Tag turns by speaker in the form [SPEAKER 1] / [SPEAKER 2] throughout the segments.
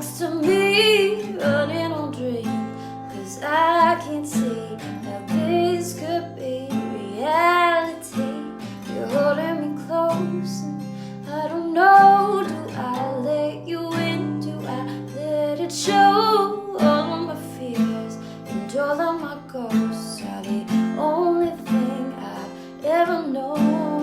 [SPEAKER 1] next to me, running on dream, 'cause I can't see how this could be reality. You're holding me close, and I don't know, do I let you in, do I let it show? All of my fears and all of my ghosts are the only thing I've ever known.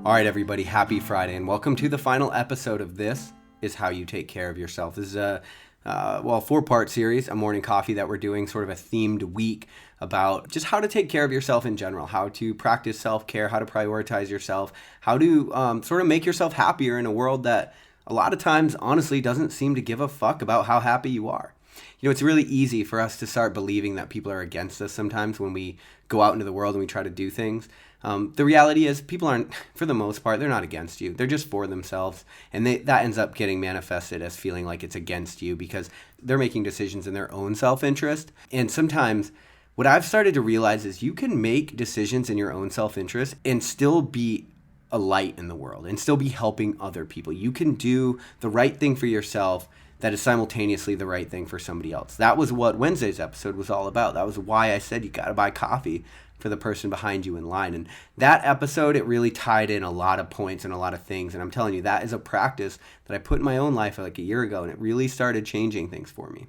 [SPEAKER 2] All right, everybody, happy Friday, and welcome to the final episode of This Is How You Take Care of Yourself. This is a 4-part series, a morning coffee that we're doing, sort of a themed week about just how to take care of yourself in general, how to practice self-care, how to prioritize yourself, how to sort of make yourself happier in a world that a lot of times, honestly, doesn't seem to give a fuck about how happy you are. You know, it's really easy for us to start believing that people are against us sometimes when we go out into the world and we try to do things. The reality is people aren't, for the most part, they're not against you. They're just for themselves. And that ends up getting manifested as feeling like it's against you because they're making decisions in their own self-interest. And sometimes what I've started to realize is you can make decisions in your own self-interest and still be a light in the world and still be helping other people. You can do the right thing for yourself that is simultaneously the right thing for somebody else. That was what Wednesday's episode was all about. That was why I said you got to buy coffee for the person behind you in line. And that episode, it really tied in a lot of points and a lot of things. And I'm telling you, that is a practice that I put in my own life like a year ago, and it really started changing things for me.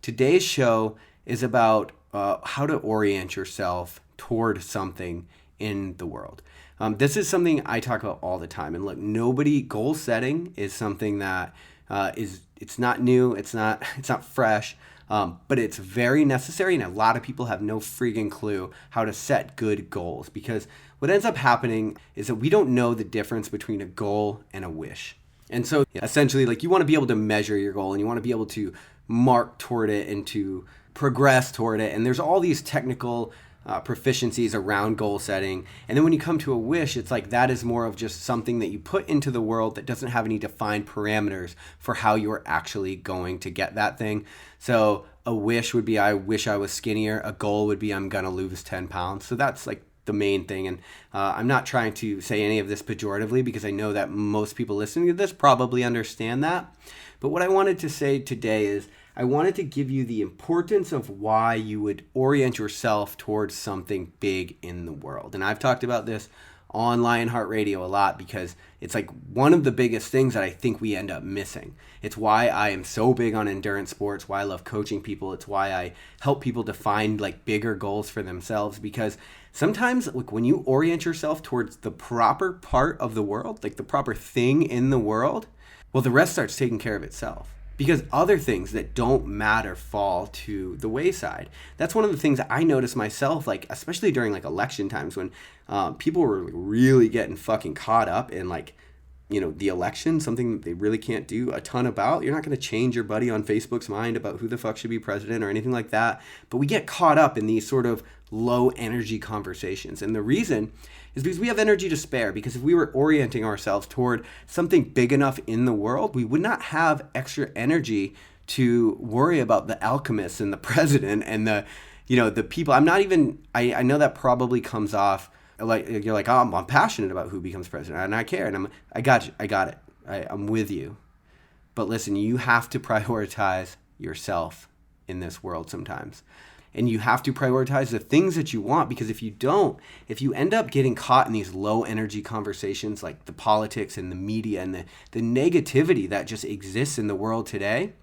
[SPEAKER 2] Today's show is about how to orient yourself toward something in the world. This is something I talk about all the time. And look, goal setting is something that it's not new, it's not fresh, but it's very necessary, and a lot of people have no freaking clue how to set good goals, because what ends up happening is that we don't know the difference between a goal and a wish. And so essentially, like, you want to be able to measure your goal and you want to be able to mark toward it and to progress toward it, and there's all these technical proficiencies around goal setting. And then when you come to a wish, it's like that is more of just something that you put into the world that doesn't have any defined parameters for how you're actually going to get that thing. So a wish would be, I wish I was skinnier. A goal would be, I'm gonna lose 10 pounds. So that's like the main thing. And I'm not trying to say any of this pejoratively, because I know that most people listening to this probably understand that. But what I wanted to say today is I wanted to give you the importance of why you would orient yourself towards something big in the world. And I've talked about this on Lionheart Radio a lot because it's like one of the biggest things that I think we end up missing. It's why I am so big on endurance sports, why I love coaching people. It's why I help people define like bigger goals for themselves, because sometimes like when you orient yourself towards the proper part of the world, like the proper thing in the world, well, the rest starts taking care of itself. Because other things that don't matter fall to the wayside. That's one of the things that I noticed myself, like especially during like election times when people were really getting fucking caught up in like, you know, the election, something that they really can't do a ton about. You're not going to change your buddy on Facebook's mind about who the fuck should be president or anything like that. But we get caught up in these sort of low energy conversations. And the reason is because we have energy to spare. Because if we were orienting ourselves toward something big enough in the world, we would not have extra energy to worry about the alchemists and the president and the people. I'm not even, I know that probably comes off like you're like, oh, I'm passionate about who becomes president and I care. And I got it. I'm with you. But listen, you have to prioritize yourself in this world sometimes. And you have to prioritize the things that you want, because if you don't, if you end up getting caught in these low energy conversations like the politics and the media and the negativity that just exists in the world today,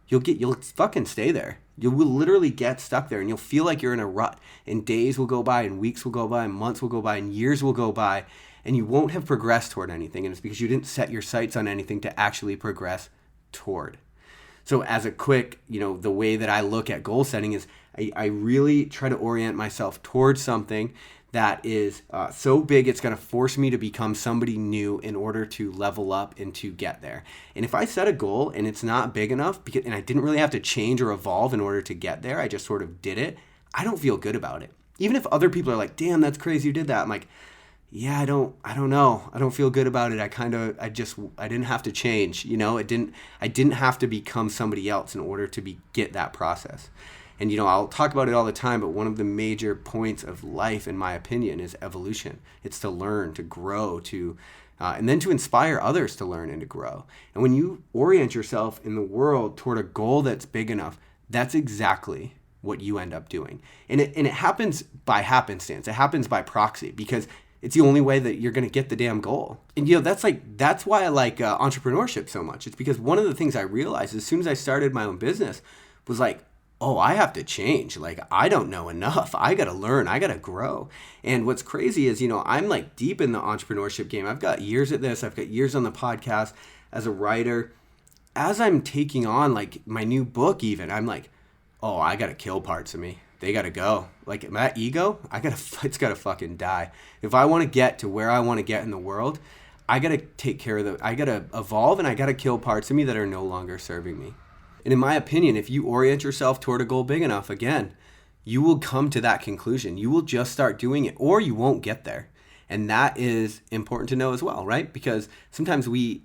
[SPEAKER 2] you'll fucking stay there. You will literally get stuck there and you'll feel like you're in a rut, and days will go by and weeks will go by and months will go by and years will go by, and you won't have progressed toward anything. And it's because you didn't set your sights on anything to actually progress toward. So as a quick, the way that I look at goal setting is I really try to orient myself towards something that is so big it's going to force me to become somebody new in order to level up and to get there. And if I set a goal and it's not big enough, and I didn't really have to change or evolve in order to get there, I just sort of did it, I don't feel good about it. Even if other people are like, damn, that's crazy you did that. I'm like, yeah, I don't know. I don't feel good about it. I didn't have to change, I didn't have to become somebody else in order to get that process. And, I'll talk about it all the time, but one of the major points of life, in my opinion, is evolution. It's to learn, to grow, and then to inspire others to learn and to grow. And when you orient yourself in the world toward a goal that's big enough, that's exactly what you end up doing. And it happens by happenstance. It happens by proxy, because it's the only way that you're going to get the damn goal. And that's why I like entrepreneurship so much. It's because one of the things I realized as soon as I started my own business was like, oh, I have to change. Like, I don't know enough. I got to learn. I got to grow. And what's crazy is, I'm like deep in the entrepreneurship game. I've got years at this. I've got years on the podcast as a writer. As I'm taking on like my new book even, I'm like, oh, I got to kill parts of me. They got to go. Like, that ego, it's got to fucking die. If I want to get to where I want to get in the world, I got to take care of I got to evolve, and I got to kill parts of me that are no longer serving me. And in my opinion, if you orient yourself toward a goal big enough, again, you will come to that conclusion. You will just start doing it, or you won't get there. And that is important to know as well, right? Because sometimes we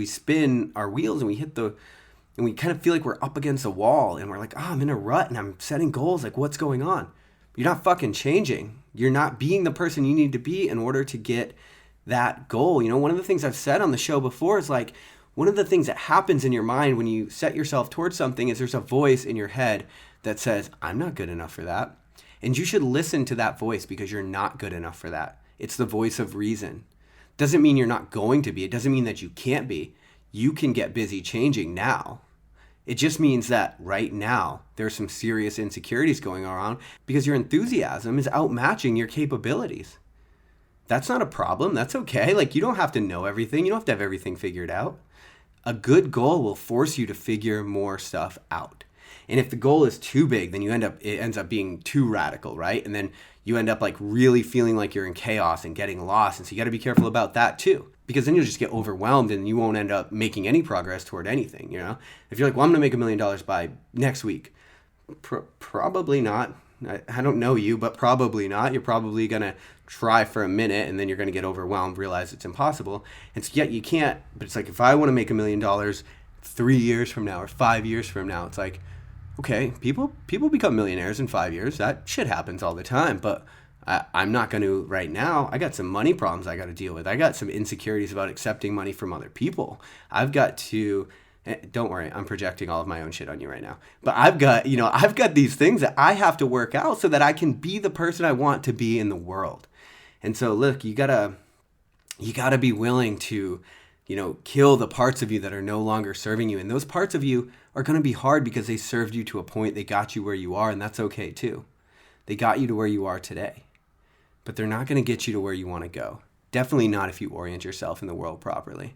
[SPEAKER 2] spin our wheels and we kind of feel like we're up against a wall, and we're like, oh, I'm in a rut and I'm setting goals. Like, what's going on? You're not fucking changing. You're not being the person you need to be in order to get that goal. One of the things I've said on the show before is like, one of the things that happens in your mind when you set yourself towards something is there's a voice in your head that says, I'm not good enough for that. And you should listen to that voice, because you're not good enough for that. It's the voice of reason. Doesn't mean you're not going to be. It doesn't mean that you can't be. You can get busy changing now. It just means that right now there's some serious insecurities going around because your enthusiasm is outmatching your capabilities. That's not a problem. That's okay. Like, you don't have to know everything. You don't have to have everything figured out. A good goal will force you to figure more stuff out. And if the goal is too big, then it ends up being too radical, right? And then you end up like really feeling like you're in chaos and getting lost. And so you got to be careful about that too, because then you'll just get overwhelmed and you won't end up making any progress toward anything. If you're like, well, I'm going to make $1 million by next week, probably not. I don't know you, but probably not. You're probably going to try for a minute, and then you're going to get overwhelmed, realize it's impossible. And so, you can't. But it's like, if I want to make $1 million 3 years from now or 5 years from now, it's like, okay, people become millionaires in 5 years. That shit happens all the time. But I'm not going to right now. I got some money problems I got to deal with. I got some insecurities about accepting money from other people. I've got to. Don't worry, I'm projecting all of my own shit on you right now. But I've got these things that I have to work out so that I can be the person I want to be in the world. And so look, you gotta be willing to, kill the parts of you that are no longer serving you. And those parts of you are going to be hard because they served you to a point. They got you where you are, and that's okay too. They got you to where you are today. But they're not going to get you to where you want to go. Definitely not if you orient yourself in the world properly.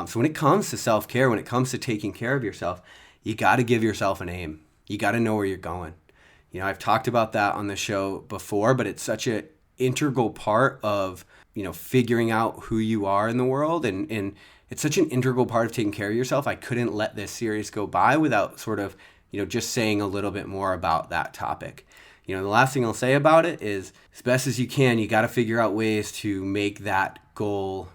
[SPEAKER 2] So when it comes to self-care, when it comes to taking care of yourself, you got to give yourself an aim. You got to know where you're going. I've talked about that on the show before, but it's such an integral part of, figuring out who you are in the world. And it's such an integral part of taking care of yourself. I couldn't let this series go by without sort of, just saying a little bit more about that topic. The last thing I'll say about it is, as best as you can, you got to figure out ways to make that goal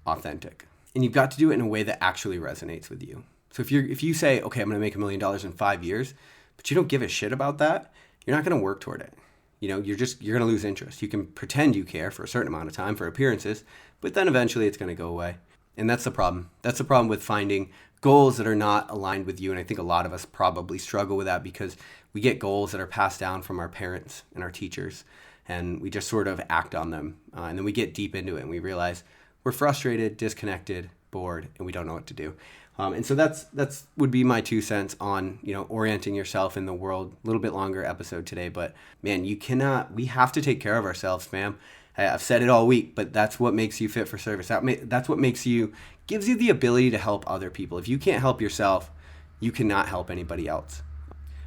[SPEAKER 2] authentic. And you've got to do it in a way that actually resonates with you. So if you say, okay, I'm going to make $1 million in 5 years, but you don't give a shit about that, you're not going to work toward it. You're going to lose interest. You can pretend you care for a certain amount of time for appearances, but then eventually it's going to go away. And that's the problem. That's the problem with finding goals that are not aligned with you. And I think a lot of us probably struggle with that because we get goals that are passed down from our parents and our teachers, and we just sort of act on them. And then we get deep into it and we realize we're frustrated, disconnected, bored, and we don't know what to do. And so that's would be my 2 cents on, orienting yourself in the world. A little bit longer episode today, but man, we have to take care of ourselves, fam. I've said it all week, but that's what makes you fit for service. That's what gives you the ability to help other people. If you can't help yourself, you cannot help anybody else.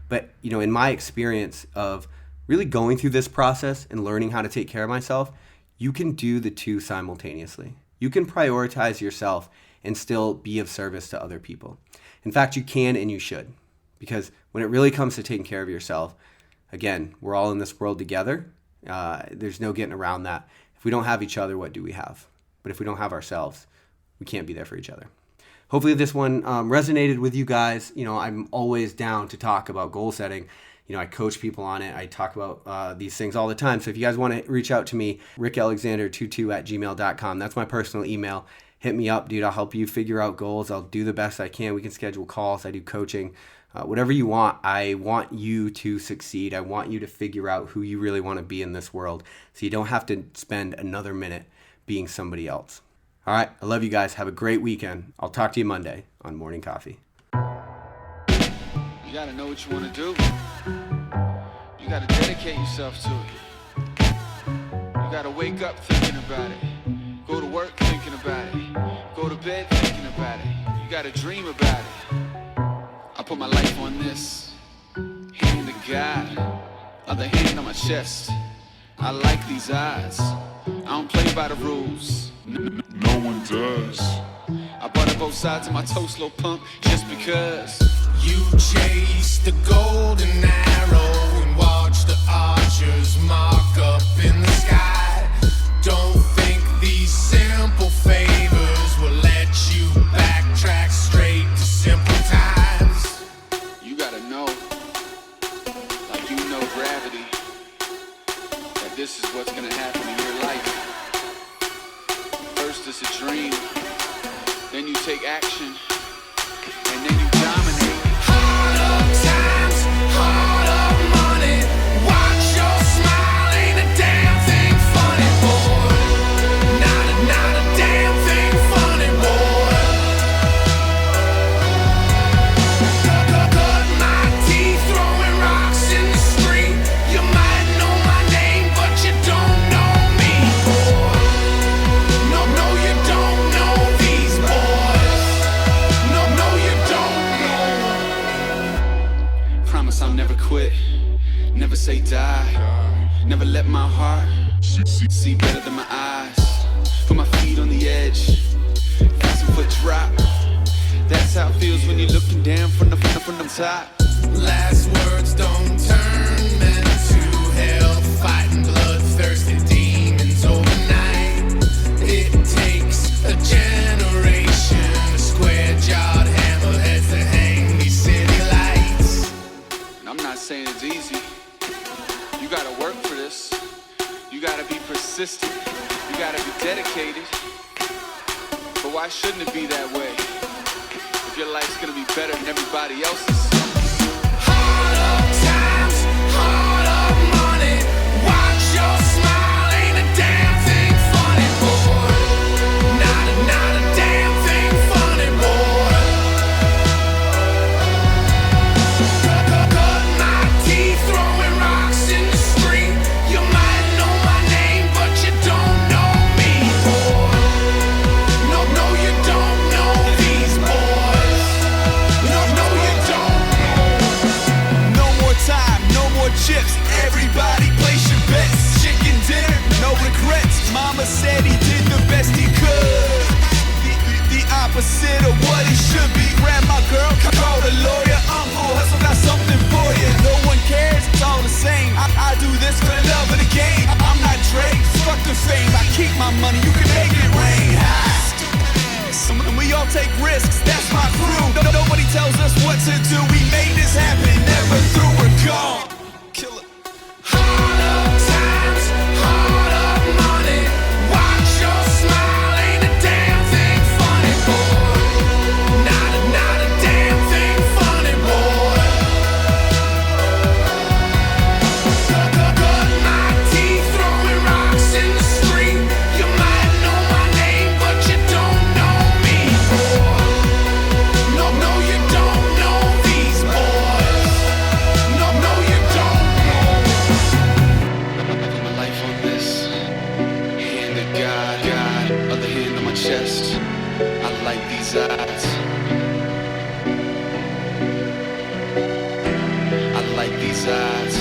[SPEAKER 2] But, in my experience of really going through this process and learning how to take care of myself, you can do the two simultaneously. You can prioritize yourself and still be of service to other people. In fact, you can and you should, because when it really comes to taking care of yourself, again, we're all in this world together. There's no getting around that. If we don't have each other, what do we have? But if we don't have ourselves, we can't be there for each other. Hopefully this one resonated with you guys. I'm always down to talk about goal setting. I coach people on it. I talk about these things all the time. So if you guys want to reach out to me, rickalexander22@gmail.com. That's my personal email. Hit me up, dude. I'll help you figure out goals. I'll do the best I can. We can schedule calls. I do coaching. Whatever you want. I want you to succeed. I want you to figure out who you really want to be in this world, so you don't have to spend another minute being somebody else. All right. I love you guys. Have a great weekend. I'll talk to you Monday on Morning Coffee.
[SPEAKER 3] You gotta know what you wanna do. You gotta dedicate yourself to it. You gotta wake up thinking about it. Go to work thinking about it. Go to bed thinking about it. You gotta dream about it. I put my life on this. Hand to God. Other hand on my chest. I like these eyes. I don't play by the rules. No one does. I butter both sides of my toast, little punk, just because.
[SPEAKER 4] You chase the golden arrow and watch the archers mark up in the sky. Don't think these simple favors will let you backtrack straight to simple times.
[SPEAKER 3] You gotta know, like you know gravity, that this is what's gonna happen in your life. First it's a dream, then you take action, and then you dominate.
[SPEAKER 4] Times, hard up money. Watch your smile, ain't a damn thing funny, boy. Not a damn thing funny, boy. Cut my teeth, throwing rocks in the street. You might know my name, but you don't know me, boy. No, you don't know these boys. No, you don't know.
[SPEAKER 3] Promise I'll never quit, never say die, never let my heart see better than my eyes. Put my feet on the edge, fast and foot drop. That's how it feels when you're looking down from the top.
[SPEAKER 4] Last words don't turn men to hell, fighting bloodthirsty demons overnight. It takes a generation of square-jawed hammerheads to hang these city lights.
[SPEAKER 3] And I'm not saying it's easy. You gotta work for this. You gotta be persistent. You gotta be dedicated. But why shouldn't it be that way? If your life's gonna be better than everybody else's.
[SPEAKER 4] Hard up times, hard up money. Watch your smile, ain't a damn thing funny, boy. Not a damn thing funny, boy. Cut my teeth, throwing rocks in the street. You might know my name, but you don't know me, boy. No, you don't know these boys. No, you don't know.
[SPEAKER 3] No more time, no more chips. Everybody place your bets. Chicken dinner, no regrets. Mama said he did the best he could. The opposite of what he should be. Grandma girl, call the lawyer. Uncle hustle got something for you. No one cares, it's all the same. I do this for the love of the game. I'm not Drake, fuck the fame. I keep my money, you can make it rain. And we all take risks, that's my crew. Nobody tells us what to do. We made this happen, never through or gone. Killer.
[SPEAKER 4] Hard up times, hard up money. Watch your smile, ain't a damn thing funny, boy. Not a damn thing funny, boy. Cut my teeth, throwing rocks in the street. You might know my name, but you don't know me, boy. No, you don't know these boys. No, you don't know.
[SPEAKER 3] Put my life on this. Hand to God, other hand on my chest. I like these eyes. I like these eyes.